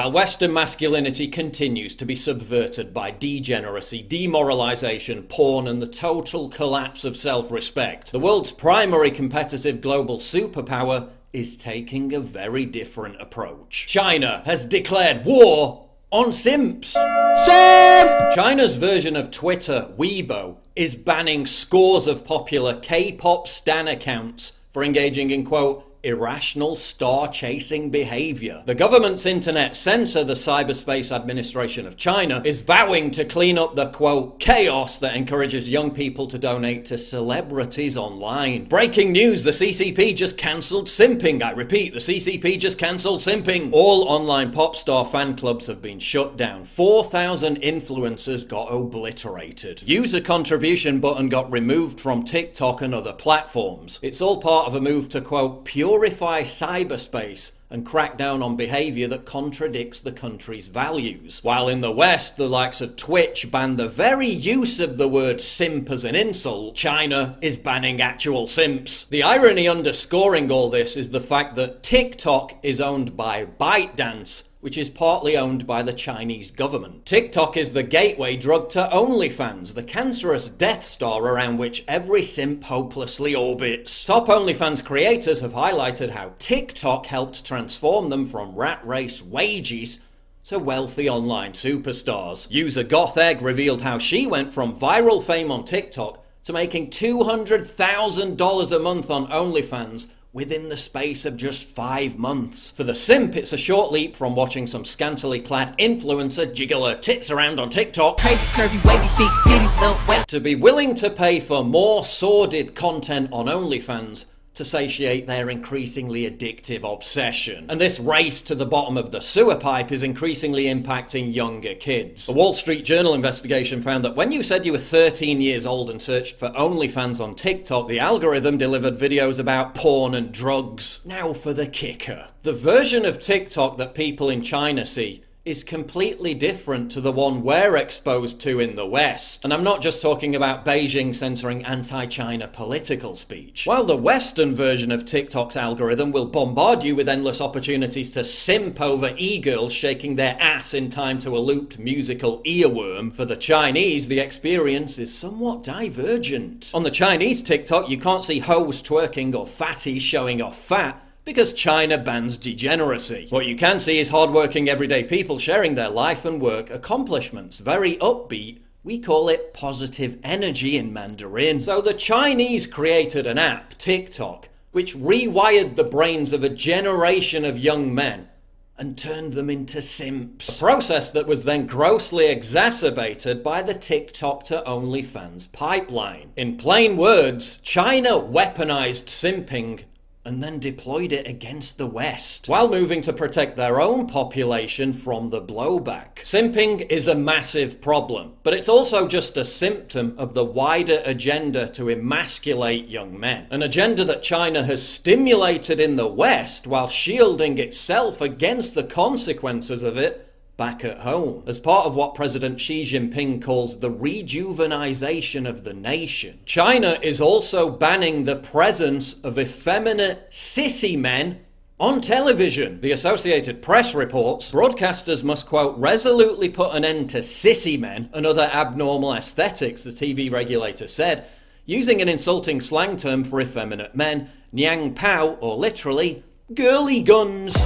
while Western masculinity continues to be subverted by degeneracy, demoralization, porn, and the total collapse of self-respect, the world's primary competitive global superpower is taking a very different approach. China has declared war on SIMPS. China's version of Twitter, Weibo, is banning scores of popular K-pop stan accounts for engaging in, quote, irrational star-chasing behavior. The government's internet censor, the Cyberspace Administration of China, is vowing to clean up the, quote, chaos that encourages young people to donate to celebrities online. Breaking news, the CCP just cancelled simping. I repeat, the CCP just cancelled simping. All online pop star fan clubs have been shut down. 4,000 influencers got obliterated. User contribution button got removed from TikTok and other platforms. It's all part of a move to, quote, purify cyberspace and crack down on behaviour that contradicts the country's values. While in the West, the likes of Twitch banned the very use of the word simp as an insult, China is banning actual simps. The irony underscoring all this is the fact that TikTok is owned by ByteDance, which is partly owned by the Chinese government. TikTok is the gateway drug to OnlyFans, the cancerous Death Star around which every simp hopelessly orbits. Top OnlyFans creators have highlighted how TikTok helped transform them from rat race wages to wealthy online superstars. User Goth Egg revealed how she went from viral fame on TikTok to making $200,000 a month on OnlyFans within the space of just 5 months. For the simp, it's a short leap from watching some scantily clad influencer jiggle her tits around on TikTok crazy, curvy, wavy feet, titties, little wet, to be willing to pay for more sordid content on OnlyFans to satiate their increasingly addictive obsession. And this race to the bottom of the sewer pipe is increasingly impacting younger kids. A Wall Street Journal investigation found that when you said you were 13 years old and searched for OnlyFans on TikTok, the algorithm delivered videos about porn and drugs. Now for the kicker. The version of TikTok that people in China see is completely different to the one we're exposed to in the West. And I'm not just talking about Beijing censoring anti-China political speech. While the Western version of TikTok's algorithm will bombard you with endless opportunities to simp over e-girls shaking their ass in time to a looped musical earworm, for the Chinese, the experience is somewhat divergent. On the Chinese TikTok, you can't see hoes twerking or fatties showing off fat, because China bans degeneracy. What you can see is hardworking everyday people sharing their life and work accomplishments. Very upbeat. We call it positive energy in Mandarin. So the Chinese created an app, TikTok, which rewired the brains of a generation of young men and turned them into simps. A process that was then grossly exacerbated by the TikTok to OnlyFans pipeline. In plain words, China weaponized simping and then deployed it against the West, while moving to protect their own population from the blowback. Simping is a massive problem, but it's also just a symptom of the wider agenda to emasculate young men. An agenda that China has stimulated in the West while shielding itself against the consequences of it back at home, as part of what President Xi Jinping calls the rejuvenization of the nation. China is also banning the presence of effeminate sissy men on television. The Associated Press reports broadcasters must, quote, resolutely put an end to sissy men and other abnormal aesthetics, the TV regulator said, using an insulting slang term for effeminate men, Niang Pao, or literally, girly guns.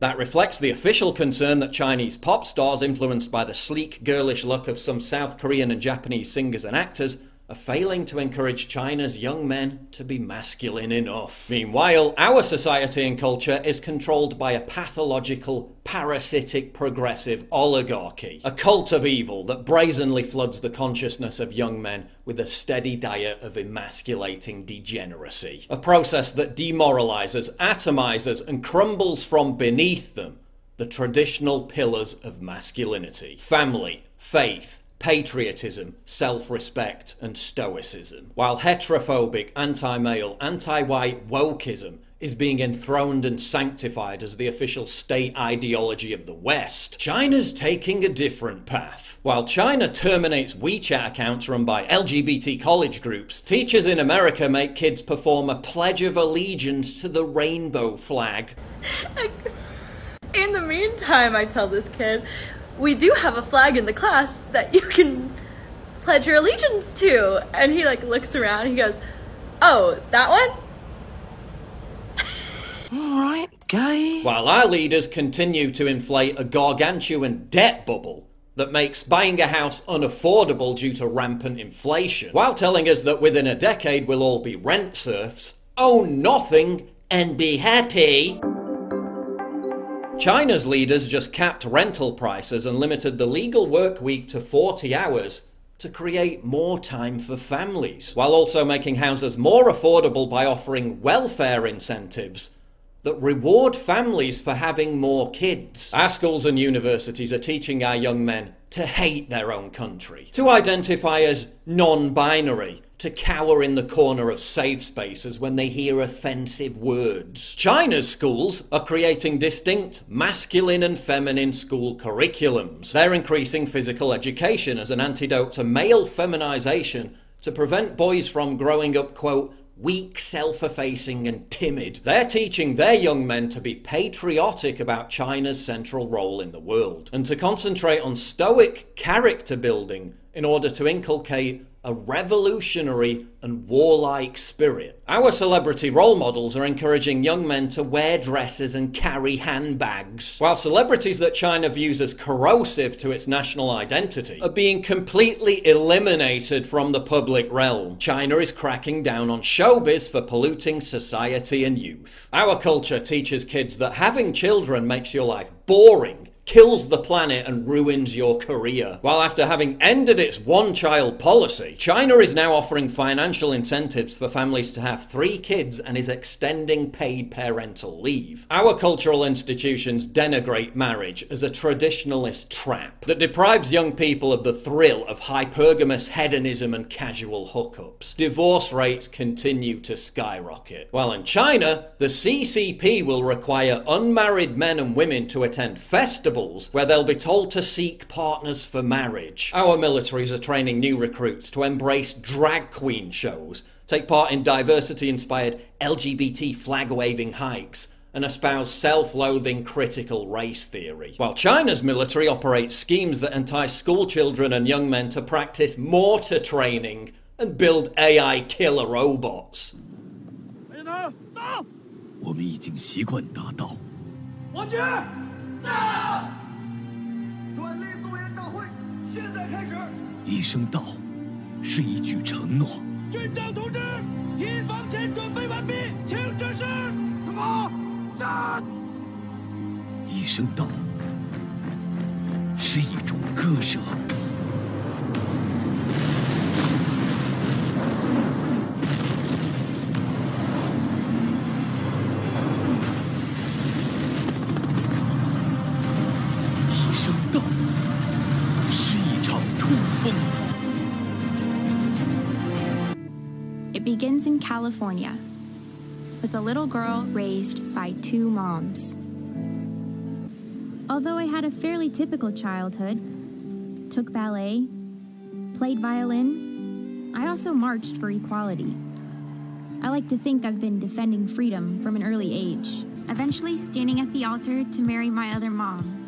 That reflects the official concern that Chinese pop stars, influenced by the sleek, girlish look of some South Korean and Japanese singers and actors, are failing to encourage China's young men to be masculine enough. Meanwhile, our society and culture is controlled by a pathological, parasitic, progressive oligarchy, a cult of evil that brazenly floods the consciousness of young men with a steady diet of emasculating degeneracy. A process that demoralizes, atomizes, and crumbles from beneath them the traditional pillars of masculinity: family, faith, patriotism, self-respect, and stoicism. While heterophobic, anti-male, anti-white wokeism is being enthroned and sanctified as the official state ideology of the West, China's taking a different path. While China terminates WeChat accounts run by LGBT college groups, teachers in America make kids perform a pledge of allegiance to the rainbow flag. In the meantime, I tell this kid, we do have a flag in the class that you can pledge your allegiance to. And he like looks around and he goes, oh, that one? Alright, gay. While our leaders continue to inflate a gargantuan debt bubble that makes buying a house unaffordable due to rampant inflation, while telling us that within a decade we'll all be rent serfs, own nothing, and be happy. China's leaders just capped rental prices and limited the legal work week to 40 hours to create more time for families, while also making houses more affordable by offering welfare incentives that reward families for having more kids. Our schools and universities are teaching our young men to hate their own country, to identify as non-binary, to cower in the corner of safe spaces when they hear offensive words. China's schools are creating distinct masculine and feminine school curriculums. They're increasing physical education as an antidote to male feminization to prevent boys from growing up, quote, weak, self-effacing and timid. They're teaching their young men to be patriotic about China's central role in the world and to concentrate on stoic character building in order to inculcate a revolutionary and warlike spirit. Our celebrity role models are encouraging young men to wear dresses and carry handbags, while celebrities that China views as corrosive to its national identity are being completely eliminated from the public realm. China is cracking down on showbiz for polluting society and youth. Our culture teaches kids that having children makes your life boring, kills the planet and ruins your career. While after having ended its one-child policy, China is now offering financial incentives for families to have 3 kids and is extending paid parental leave. Our cultural institutions denigrate marriage as a traditionalist trap that deprives young people of the thrill of hypergamous hedonism and casual hookups. Divorce rates continue to skyrocket. While in China, the CCP will require unmarried men and women to attend festivals where they'll be told to seek partners for marriage. Our militaries are training new recruits to embrace drag queen shows, take part in diversity-inspired LGBT flag-waving hikes, and espouse self-loathing critical race theory. While China's military operates schemes that entice school children and young men to practice mortar training and build AI killer robots. 我们已经习惯达到。王局，转内动员大会现在开始。一声到，是一句承诺。军长同志，一方前准备完毕，请指示。什么？战！一声到，是一种割舍。一声到，是一场冲锋。 It begins in California, with a little girl raised by 2 moms. Although I had a fairly typical childhood, took ballet, played violin, I also marched for equality. I like to think I've been defending freedom from an early age, eventually standing at the altar to marry my other mom.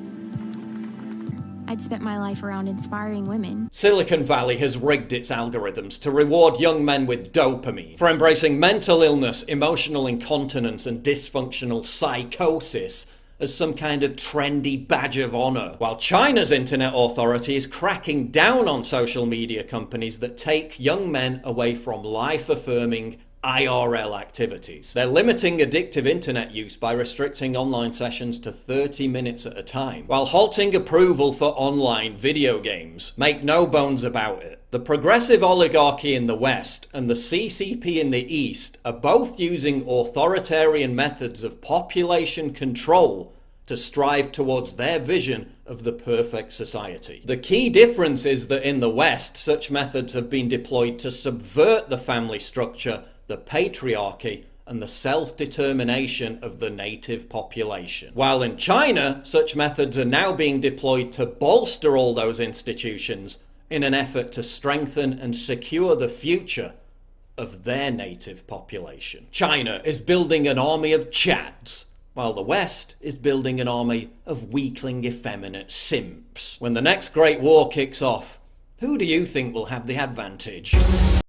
I'd spent my life around inspiring women. Silicon Valley has rigged its algorithms to reward young men with dopamine for embracing mental illness, emotional incontinence, and dysfunctional psychosis as some kind of trendy badge of honor, while China's internet authority is cracking down on social media companies that take young men away from life-affirming IRL activities. They're limiting addictive internet use by restricting online sessions to 30 minutes at a time, while halting approval for online video games. Make no bones about it. The progressive oligarchy in the West and the CCP in the East are both using authoritarian methods of population control to strive towards their vision of the perfect society. The key difference is that in the West, such methods have been deployed to subvert the family structure, the patriarchy, and the self-determination of the native population. While in China, such methods are now being deployed to bolster all those institutions in an effort to strengthen and secure the future of their native population. China is building an army of Chads, while the West is building an army of weakling effeminate simps. When the next Great War kicks off, who do you think will have the advantage?